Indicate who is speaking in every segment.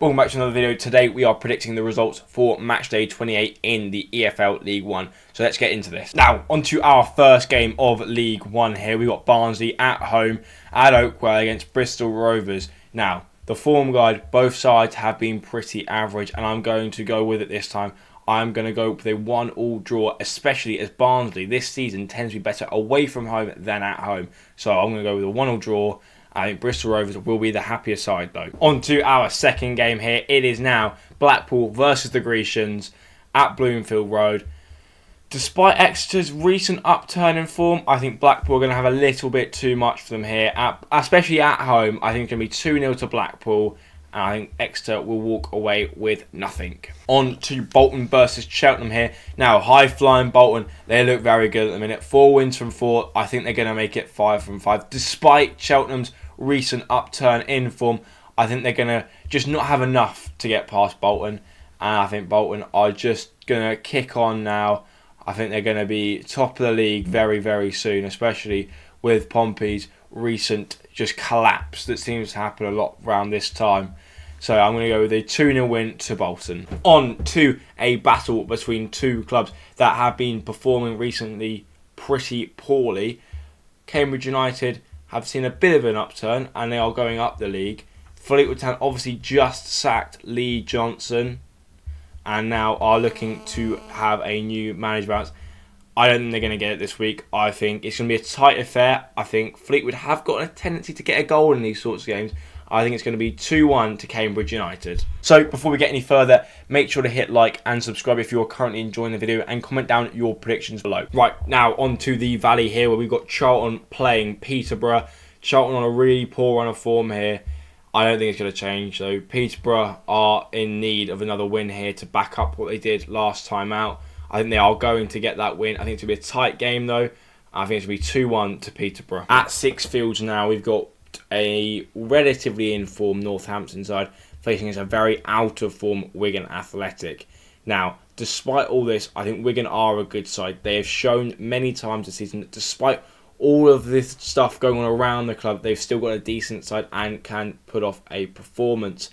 Speaker 1: Welcome back to another video. Today we are predicting the results for matchday 28 in the EFL League One. So let's get into this. Now, on to our first game of League One here. We've got Barnsley at home at Oakwell against Bristol Rovers. Now, the form guide, both sides have been pretty average, and I'm going to go with it this time. I'm going to go with a 1-1 draw, especially as Barnsley this season tends to be better away from home than at home. So I'm going to go with a 1-1 draw. I think Bristol Rovers will be the happier side though. On to our second game here. It is now Blackpool versus the Grecians at Bloomfield Road. Despite Exeter's recent upturn in form, I think Blackpool are going to have a little bit too much for them here, especially at home. I think it's going to be 2-0 to Blackpool, and I think Exeter will walk away with nothing. On to Bolton versus Cheltenham here. Now, high-flying Bolton, they look very good at the minute. 4 wins from 4. I think they're going to make it 5 from 5. Despite Cheltenham's recent upturn in form, I think they're going to just not have enough to get past Bolton. And I think Bolton are just going to kick on now. I think they're going to be top of the league very, very soon, especially with Pompey's recent just collapse that seems to happen a lot around this time. So I'm going to go with a 2-0 win to Bolton. On to a battle between two clubs that have been performing recently pretty poorly. Cambridge United have seen a bit of an upturn and they are going up the league. Fleetwood Town obviously just sacked Lee Johnson and now are looking to have a new manager. I don't think they're going to get it this week. I think it's going to be a tight affair. I think Fleetwood have got a tendency to get a goal in these sorts of games. I think it's going to be 2-1 to Cambridge United. So before we get any further, make sure to hit like and subscribe if you're currently enjoying the video, and comment down your predictions below. Right, now on to the Valley here, where we've got Charlton playing Peterborough. Charlton on a really poor run of form here. I don't think it's going to change. So Peterborough are in need of another win here to back up what they did last time out. I think they are going to get that win. I think it's going to be a tight game though. I think it's going to be 2-1 to Peterborough. At Sixfields now, we've got a relatively in-form Northampton side facing as a very out-of-form Wigan Athletic. Now, despite all this, I think Wigan are a good side. They have shown many times this season that despite all of this stuff going on around the club, they've still got a decent side and can put off a performance.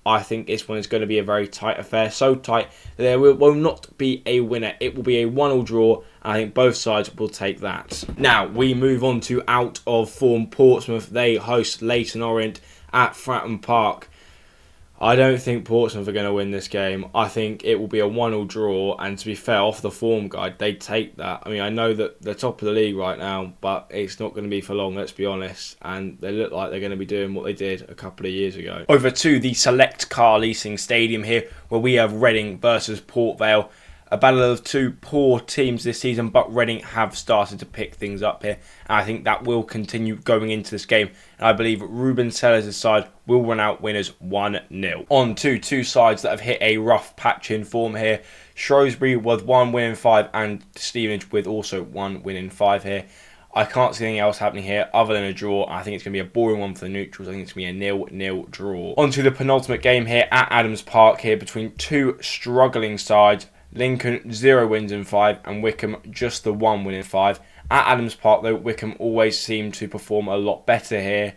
Speaker 1: I think this one is going to be a very tight affair. So tight that there will not be a winner. It will be a 1-1 draw. And I think both sides will take that. Now, we move on to out of form Portsmouth. They host Leyton Orient at Fratton Park. I don't think Portsmouth are going to win this game. I think it will be a 1-1 draw. And to be fair, off the form guide, they take that. I mean, I know that they're top of the league right now, but it's not going to be for long, let's be honest. And they look like they're going to be doing what they did a couple of years ago. Over to the Select Car Leasing Stadium here, where we have Reading versus Port Vale. A battle of two poor teams this season, but Reading have started to pick things up here. And I think that will continue going into this game. And I believe Ruben Sellers' side will run out winners 1-0. On to two sides that have hit a rough patch in form here. Shrewsbury with 1 win in 5 and Stevenage with also 1 win in 5 here. I can't see anything else happening here other than a draw. I think it's going to be a boring one for the neutrals. I think it's going to be a 0-0 draw. On to the penultimate game here at Adams Park here between two struggling sides. Lincoln 0 wins in 5 and Wickham just the 1 win in 5. At Adams Park though, Wickham always seem to perform a lot better here.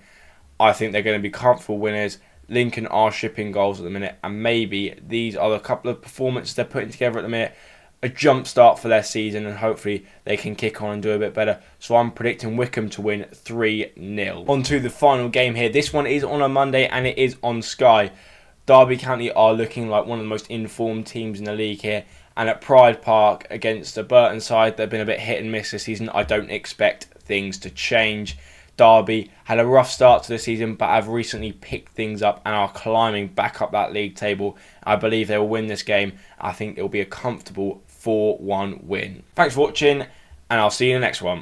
Speaker 1: I think they're going to be comfortable winners. Lincoln are shipping goals at the minute, and maybe these are the couple of performances they're putting together at the minute, a jump start for their season, and hopefully they can kick on and do a bit better. So I'm predicting Wickham to win 3-0. On to the final game here. This one is on a Monday and it is on Sky. Derby County are looking like one of the most informed teams in the league here. And at Pride Park against the Burton side, they've been a bit hit and miss this season. I don't expect things to change. Derby had a rough start to the season, but have recently picked things up and are climbing back up that league table. I believe they will win this game. I think it will be a comfortable 4-1 win. Thanks for watching, and I'll see you in the next one.